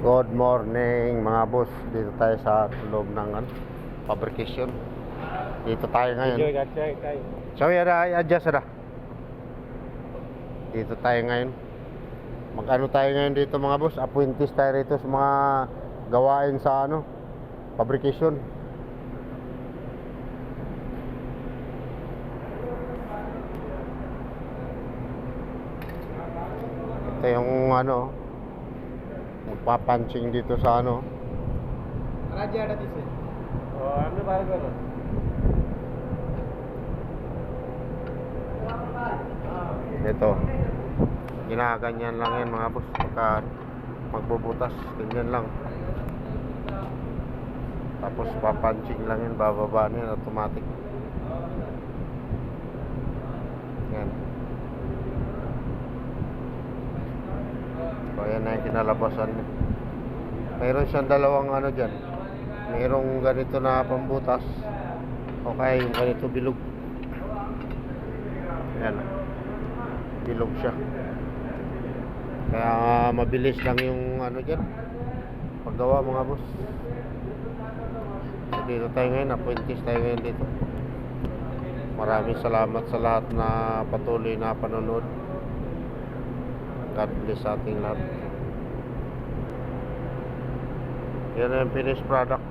Good morning mga boss. Dito tayo sa loob ng fabrication. Dito tayo ngayon. So adjust na. Dito tayo ngayon. Mag-ano tayo ngayon dito mga boss. Apprentice tayo rito sa mga gawain sa fabrication. Ito yung magpapunching dito sa Raja ada tise. Oh, ambil barang dulu. Ito. Ginaganyan lang yan mga boss. Pagka magbubutas, ganyan lang. Tapos papunching lang yan, bababa na yan, automatic. Yan. So yan na yung kinalabasan. Mayroon siyang dalawang dyan. Mayroong ganito na pambutas. Okay, yung ganito bilog. Yan. Bilog siya. Kaya mabilis lang yung dyan paggawa mga boss. So dito tayo ngayon, apprentice tayo ngayon dito. Maraming salamat sa lahat na patuloy na panonood. God bless sa ating lahat. Yan ang finished product.